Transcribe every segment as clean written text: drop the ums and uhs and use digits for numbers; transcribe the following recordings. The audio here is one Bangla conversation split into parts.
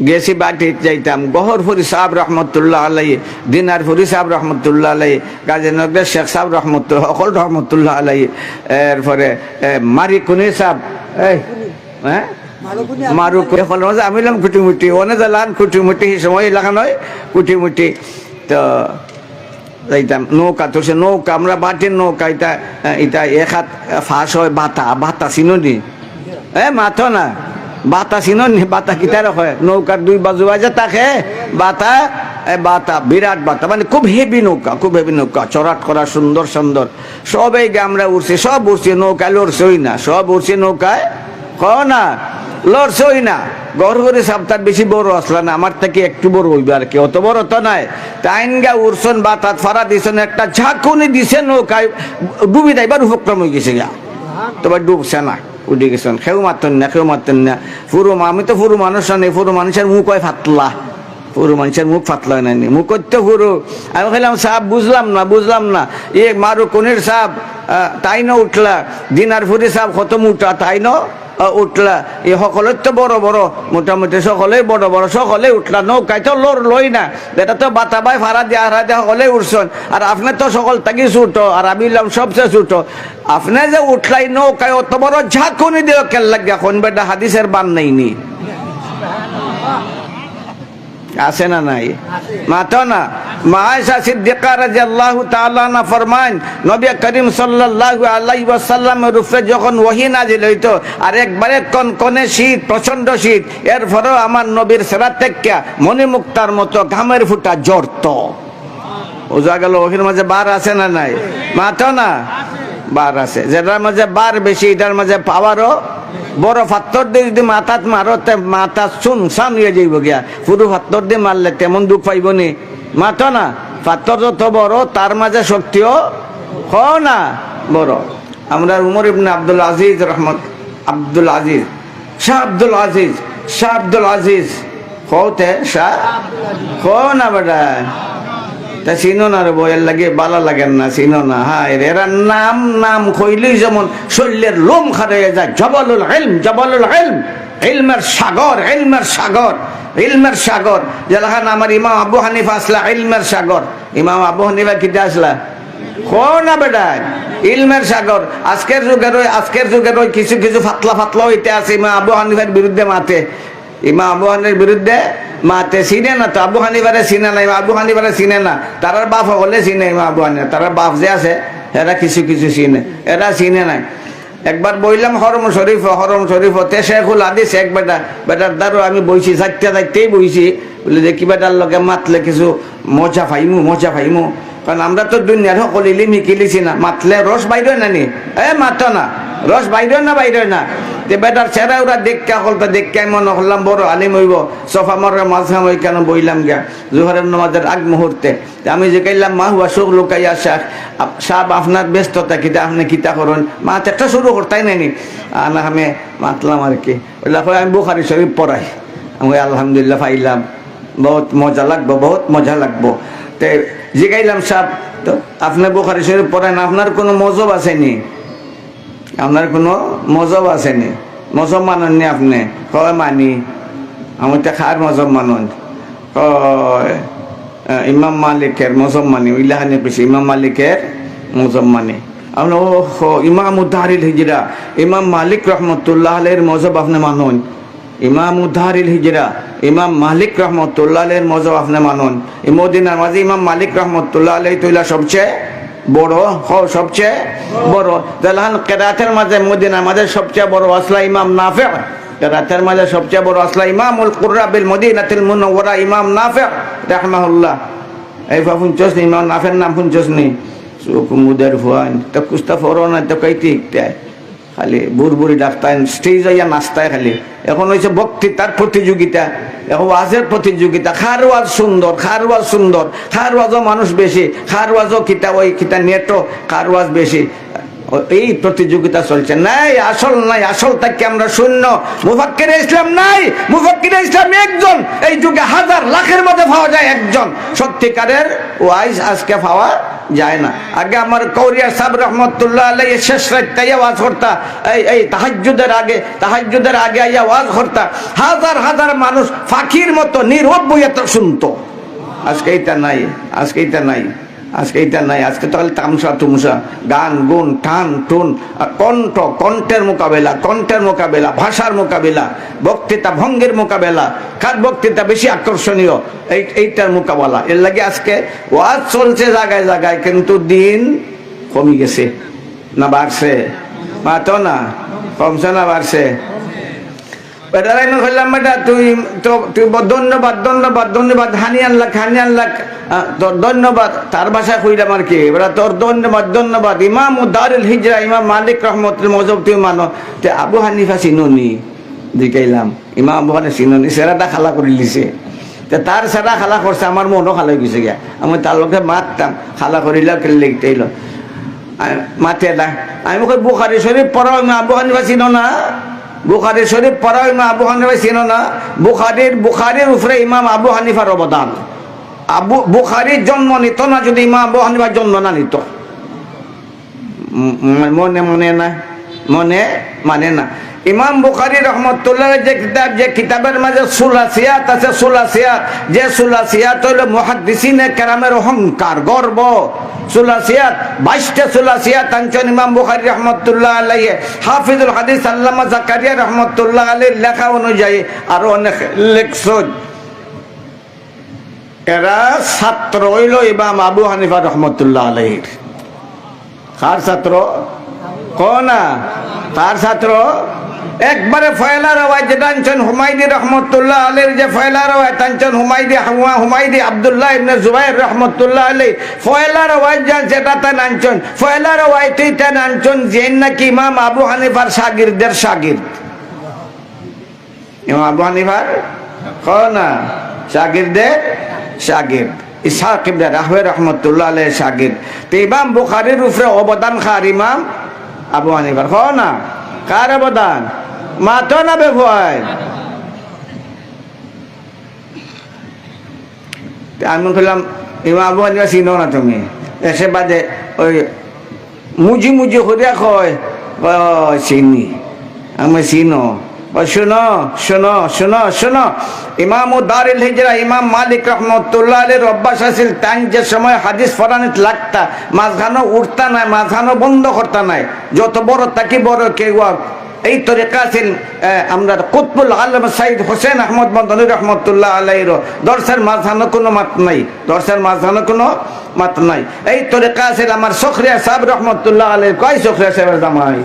গেছি বাটি যাইতাম গহরপুরি সাহেব রহমতুল্লাহ আলাই, দিনারপুরি সাহেব রহমতুল্লাহ আলাই, গাজীনগরের শেখ সাহেব রহমতুল্লাহ অকল রহমতুল্লাহ আলাই, এরপরে মারি কুনি সাহেব, এই হ্যাঁ মারু এখন আমি এলাম কুটিমুটি অনে জ্বালান কুটিমুটি সময় এলাকা নয় কুটিমুটি। তো যাইতাম নৌকা তো সে নৌকা আমরা বাটির নৌকা এটা এটা এক হাত ফাঁস হয় বাতা বাতা চিনি মাথো না বাতা চিনি বাতা কিতার হয় নৌকার দুই বাজু আছে তাকে বাতা বাতা বিরাট বাতা মানে খুব হেভি নৌকা, খুব হেভি নৌকা, চড়াট করা সুন্দর সুন্দর সবাই আমরা উঠছি, সব উঠছি নৌকায় লড়ছই না, সব উঠছি নৌকায় ক না লড়ছই না। গড়গড়ি সাপ্তাহ বেশি বড় আসলা না, আমার থেকে একটু বড় হইবে আর কি, অত বড় তো নাই। টাইনগা উড়ছন বাতাত ফারা দিছেন, একটা ঝাঁকুনি দিছে নৌকায় ডুবি যাইবার উপক্রম হয়ে গেছে গা, তোমার ডুবছে না উঠে গেছেন। খেউ মারতেন না, খেউ মারতেন না। পুরো আমি তো পুরো মানুষ নেই, পুরো মানুষের মুখ হয় ফাতলা, পুরো মানুষের মুখ ফাতলা হয় নাই, মুখ করতে পুরো। আমি খেলাম সাহেব বুঝলাম না বুঝলাম না, এ মারু কোনের সাহেব তাই ন উঠলা, দিনারপুরি সাহেব কত মোটা তাই ন উঠলা, এ সকলের তো বড় বড় মোটামুটি সকলেই বড় বড় সকলেই উঠলা, নৌকায় তো লোর লই না, এটা তো বাতাবাই ভাড়া দিয়া হারা দিয়া সকলেই উঠছেন। আর আপনি তো সকল থাকি ছুটো আর আমি এলাম সবচেয়ে ছুটো, আপনি যে উঠলাই নৌকায় অত বড় ঝাঁকুনি দিও কেন লাগিয়া কোন বেটা হাদিসের বান নেইনি আছে না নাই মাতো না। মা আয়েশা সিদ্দিকা রাদিয়াল্লাহু তাআলা না ফরমান নবী করিম সাল্লাল্লাহু আলাইহি ওয়াসাল্লামের উপরে যখন ওহী নাজিল হইতো আর একবারে কনকনে শীত প্রচন্ড শীত, এরপরেও আমার নবীর সিরাত থেকে মণিমুক্তার মতো ঘামের ফুটা জড়তো। বোঝা গেল ওহির মাঝে বার আছে না নাই মাতো না, বার আছে। যেটার মাঝে বার বেশি এটার মাঝে পাওয়ারও বড় পাথর দিয়ে যদি মাথাত মারো মাথা শুনশান হয়ে যাইব গিয়া, পুরো পাথর দিয়ে মারলে তেমন দুঃখ পাইব নি মাথো না। পাথর যত বড় তার মাঝে শক্তিও না বড়। আমরা উমর ইবনে আব্দুল আজিজ রহমত আব্দুল আজিজ শাহ আব্দুল আজিজ শাহ আব্দুল আজিজ হতে শাহ না বেটা তা চিনো না রে বইয়ের লাগে ভালো লাগেন না, চিনো না। হ্যাঁ এরা নাম নাম কইলেই যেমন শরীরের লোম খাড়িয়ে যায়। জবলুল ইলম, জবলুল ইলম, ইলমের সাগর, ইলমের সাগর, ইলমের সাগর। যেলাখান আমার ইমাম আবু হানিফা আসলা ইলমের সাগর, ইমাম আবু হানিফা কিটা আসলা না বেটা ইলমের সাগর। আজকের যুগের ওই কিছু কিছু ফাতলা ফাতলা হইতে আছে ইমাম আবু হানিফার বিরুদ্ধে মাতে, ইমাম আবু হানিফার বিরুদ্ধে মাতে চিনে না তো, আবু হানিফারে চিনে না, আবু হানিফারে চিনে না, তারার বাপ হলে চিনে ইমাম আবু হানিফা, তারার বাপ যে আছে এরা কিছু কিছু চিনে, এরা চিনে নাই। একবার বইলাম হরম শরীফ হতে শেখুল হাদিস এক বেটার দ্বারও আমি বইছি, যাইতেই বইছি বলে যে কি বেটার লোকে মাতলে কিছু মজা ফাইমু। কারণ আমরা তো দুনিয়ার সকল ইলিম শিকিলিছি না, মাতলে রস বাইর না নি মাতো না, রস বাইর না। যে বেটার চেহারা ওরা দেখা হলতা দেখে মনে করলাম বড় আলিম হইব। সোফা মরের মাঝখান ওই কেন বইলাম গিয়া জোহরের নামাজের আগ মুহূর্তে। আমি যে কইলাম মা হুয়া শোক লুকাইয়া সাহেব আপনার ব্যস্ততা কিতা, আপনি কিতা করেন মা একটা শুরু করতাই নাইনি না, আমি মাতলাম আর কি। ওইলা আমি বুখারী শরীফ পড়াই, আমি আলহামদুলিল্লাহ পাইলাম, বহুত মজা লাগবো। তে জিগাইলাম সাহেব তো আপনি বুখারী শরীফ পড়েন, আপনার কোনো মজব আসেনি? আপনার কোনো মজব আসেনি? মজব মানননি আপনি? কয় মানি। আমি তো খার মজব মানন, ইমাম মালিকের মজব মানি, ইলাহানি পেছি ইমাম মালিকের মজব মানি। আপনি ও ইমাম উদ্দারিল হিজরা ইমাম মালিক রহমতুল্লাহ আলাইহির মজব আপনি মানন? ইমাম উদ্দারিল হিজরা ইমাম মালিক রহমতুল্লাহ আলাইহির মজব আপনি মানন? এই মদিনার মাঝে ইমাম মালিক রহমতুল্লাহ আলাইহি তৈলা সবচেয়ে বড়, সবচেয়ে বড়। জালান কেরাতের মাঝে মদিনার মাঝে সবচেয়ে বড় আসলা ইমাম নাফি, কেরাতের মাঝে সবচেয়ে বড় আসলা ইমামুল কুররা বিল মদিনাতিল মুনাওয়ারা ইমাম নাফি রাহমাহুল্লাহ। এই শুনছস নি ইমাম নাফির নাম শুনছস নি? মুদের ফুয়ান তো কুস্তা ফরনা তো কইতে খালি বুড়বুড়ি ডাক্তার স্টেজ হইয়া নাস্তায় খালি। এখন হয়েছে বক্তৃতার প্রতিযোগিতা, এখন ওয়াজের প্রতিযোগিতা। খার ওয়াজও সুন্দর, খার ওয়াজও মানুষ বেশি, খার ওয়াজও কিতা নেটো খার ওয়াজ বেশি, এই প্রতিযোগিতা চলছে। নাই আসল তাকে আমরা শূন্য। মুফাক্কির ইসলাম নাই, মুফাক্কির ইসলাম একজন, এই যুগে হাজার লাখের মধ্যে পাওয়া যায় একজন সত্যিকারের ওয়াইজ আজকে পাওয়া যায় না। আগে আমার কৌরিয়া সাহেব রহমতুল্লাহ আলাইহি শেষ রাতে ওয়াজ করতা, এই তাহাজ্জুদের আগে আইয়া ওয়াজ করতা, হাজার হাজার মানুষ ফাঁকির মতো নীরব বইয়া তো শুনতো। আজকে এটা নাই, আজকে এটা নাই, আজকে এটা নাই। আজকে তো খালি তামসা তুমসা, গান গুণ, টান টুন, কণ্ঠের মোকাবেলা, ভাষার মোকাবেলা, বক্তৃতা ভঙ্গের মোকাবেলা, কার বক্তৃতা বেশি আকর্ষণীয়, এইটার মোকাবেলা। এর লাগে আজকে ওয়াজ চলছে জায়গায় জায়গায়, কিন্তু দিন কমে গেছে না বাড়ছে? মাতো না, কমছে না বাড়ছে? ধন্যবাদ হানিয়ান লাখ ধন্যবাদ। তার ভাষায় কইলাম আর কি, এবার তোর ধন্যবাদ। ইমাম দারুল হিজরা ইমাম মালিক রহমতুল্লাহ মজব তুমি মানো, আবু হানিফা চিনুনি জিকাইলাম, ইমাম আবু হানিফা চিনুনি, সেরাটা খালা করে লিছে। তার সেরা খালা করছে, আমার মনও খালা গেছে গিয়া। আমি তার লোকে মারতাম, খালা করিল লিখতে এলো মাতে না। আমি কই বুখারী শরীফ পড়াও, আবু হানিফা চিনো না? বুখারী শরীফ পড়াও, ইমাম আবু হানিফা চিনো না? বুখারীর উপরে ইমাম আবু হানিফার অবদান। বুখারীর জন্ম নিত না যদি ইমাম আবু হানিফার জন্ম না নিত। মনে মানে না। ইমাম বুখারী রহমতুল্লাহ যে কিতাবের মাঝে সুলাসিয়াত আছে, যে সুলাসিয়াত হইল মুহাদ্দিসিনে কেরামের অহংকার, গর্ব। সুলাসিয়াত 22টা সুলাসিয়াত আনছেন ইমাম বুখারী রহমতুল্লাহ আলাইহি। হাফিজুল হাদিস আল্লামা জাকারিয়া রহমতুল্লাহ আলাইহির লেখা অনুযায়ী আরো অনেক লেখছেন। এরা ছাত্র হইল ইমাম আবু হানিফা রহমতুল্লাহ আলাইহির। কার ছাত্র? কোনা তার ছাত্র? একবারে ফয়লা রওয়ায় যেটা আনছেন হুমায়দি রহমতুল্লাহ আলাইহির, যে ফয়লা রওয়ায় আনছেন হুমায়দি আব্দুল্লাহ ইবনে জুবাইর রহমতুল্লাহ আলাইহি। ফয়লা রওয়ায় যেটা তান আনছেন, ফয়লা রওয়ায়তেই তান আনছেন যে নাকি ইমাম আবু হানিফার শাগিরদের শাগিরদ। ইমাম আবু হানিফার কোনা শাগিরদের শাগিরদ, ইসহাক ইবনে রাহওয়ী রহমতুল্লাহ আলাইহি শাগিরদ। তো ইমাম বুখারীর উপরে অবদান কার? ইমাম আবু হানিফার। কোনা কার অবদান? মাতো না বেভয়। আমি বললাম ইমাম আবু হানিফা চিনো না তুমি? এসে বাদে ওই মুজি হরিয়া কয় চিনি, আমি চিনো। শোনো ইমাম দারুল হিজরা ইমাম মালিক রহমতুল্লাহ আলাইহির অভ্যাস আছিল, তাই যে সময় হাদিস পড়ানিত লাগতা মাঝখানো উঠতা নাই, মাঝখানো বন্ধ করতা নাই, যত বড় তাকি বড় কেউ। এই তরিকা আছিল আমরা কুতবুল আলম সাইদ হোসেন আহমদ মদনী রহমতুল্লাহ আলাইহির। দর্শের মাঝখানো কোনো মাত নাই, এই তরিকা আছিল আমার সখরিয়া সাহেব রহমতুল্লাহ আলাইহি। কয় সখরিয়া সাহেবের জামাই?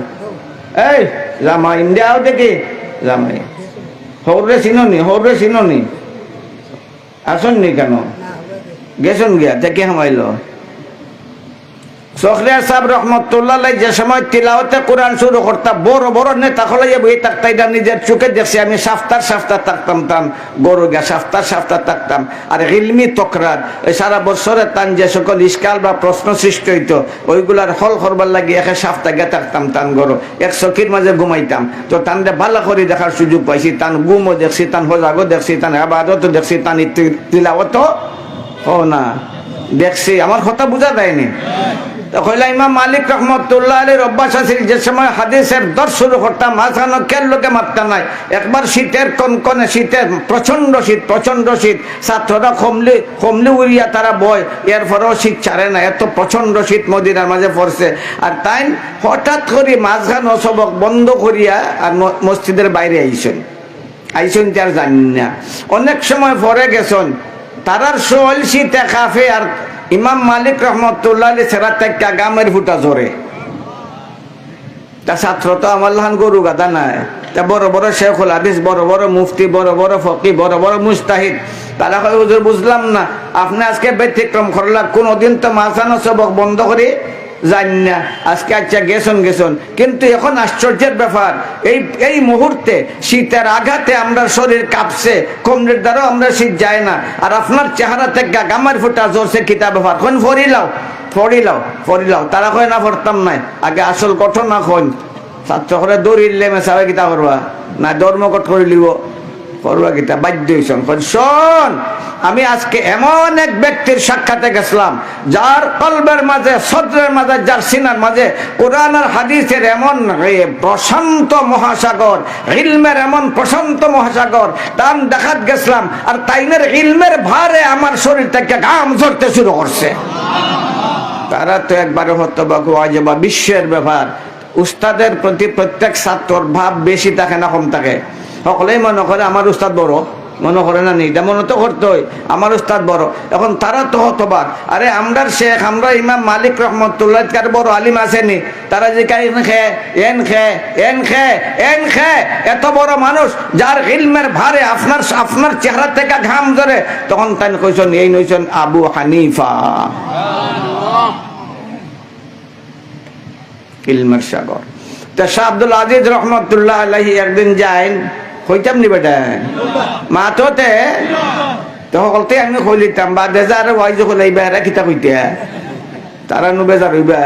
এই জামাই ইন্ডিয়াও দেখি জামাই হৌরে চিননি আসননি কেন? গেছন গিয়া দেখে হামাইল। সখরিয়া সাহেব রহমতুল্লাহ যে সময় তিলাওয়াতে কোরআন শুরু করতাম, বড় বড় নেতা খলাইয়া বই থাকতাম, এটা নিজের চোখে দেখছি আমি। সাফতার থাকতাম, তান গরু গিয়া সাফতার থাকতাম। আর ইলমি তকরার সারা বছরের তান যে সকল ইস্কাল বা প্রশ্ন সৃষ্টি হইতো, ওইগুলার হল করবার লাগিয়ে একে সাফতা গিয়া থাকতাম, তান গরু এক চকির মাঝে ঘুমাইতাম। তো তানরে ভালো করে দেখার সুযোগ পাইছি, তান গুমও দেখছি, তান হজাগও দেখছি, তান আবাদতও দেখছি, তান তিলাওয়াতও না দেখছি। আমার কথা বোঝা যায়নি? কইলা ইমাম মালিক রহমতুল্লাহ আলাইহির অভ্যাস আছিল যে সময় হাদিসের দর্শ শুরু করতাম মাঝখানে কেন লোকে মারতা নাই। একবার শীতের কনকনে শীতের প্রচন্ড শীত, ছাত্ররা কমলি উড়িয়া তারা বয়, এরপরেও শীত ছাড়ে না, এত প্রচন্ড শীত মদিনার মাঝে পড়ছে। আর তাই হঠাৎ করে মাঝখানে সবক বন্ধ করিয়া আর মসজিদের বাইরে আইসেন তার জানি না। অনেক সময় পরে গেছেন, তারার শোল শীতে কাফে। আর ইমাম মালিক রহমতুল্লাহ সেরা থেকে গামের ফুটা জোরে। তা ছাত্র তো আমার লাহান গরু গাদা নাই, তা বড় বড় শেখুল হাদিস, বড় বড় মুফতি, বড় বড় ফকি, বড় বড় মুস্তাহিদ, তারা কয় হুজুর বুঝলাম না, আপনি আজকে ব্যতিক্রম করলেন, কোনদিন তো মাঝানো সবক বন্ধ করে জানি না, আজকে আচ্ছা গেছন। কিন্তু এখন আশ্চর্যের ব্যাপার, এই মুহূর্তে শীতের আঘাতে আমরা শরীর কাঁপছে, কমরের দ্বারাও আমরা শীত যায় না। আর আপনার চেহারা থেকে গামার ফুটা জোরছে কিতা ব্যাপার? কোন ফরিলাও। তারা কয় না পড়তাম নাই, আগে আসল ঘটনা কইন। ছাত্র করে দৌড়িলে মেশাবে কিতা করবা না, ধর্মকট করে লিব। করবা কিতা বাধ্য হইছন শোন আমি আজকে এমন এক ব্যক্তির সাক্ষাতে গেছিলাম যার কলবের মাঝে সদরের মাঝে যার সিনার মাঝে কোরআন আর হাদিসের এমন প্রশান্ত মহাসাগর ইলমের এমন প্রশান্ত মহাসাগর তান দেখাত গেছিলাম আর তাইনের ইলমের ভারে আমার শরীর থেকে ঘাম ঝরতে শুরু করছে তারা তো একবারে হতবাক আজবা বিশ্বের ব্যাপার উস্তাদের প্রতি প্রত্যেক ছাত্রর ভাব বেশি থাকে না কম থাকে সকলেই মনে করে আমার উস্তাদ বড় মনে করে না এটা মনে তো করতোই আমার উস্তাদ বড় এখন তারা তো হতবাক আরে আমরার শেখ আমরা ইমাম মালিক রহমতুল্লাহ কার বড় আলিম আসেনি তারা যে এত বড় মানুষ যার ইলমের ভারে আপনার চেহারা থেকে ঘাম ধরে তখন তাই কইছেন এই নইছেন আবু হানিফা ইলমের সাগর তা শাহ আব্দুল আজিজ রহমতুল্লাহ আলাইহি একদিন যাইন হইতাম নি বেটা মাততে তো সকলতে আমি কইলিতাম বা দেজার ওয়াইজ কইলাইবা এরা কিতা কইতে তারা নু বেজার হইবা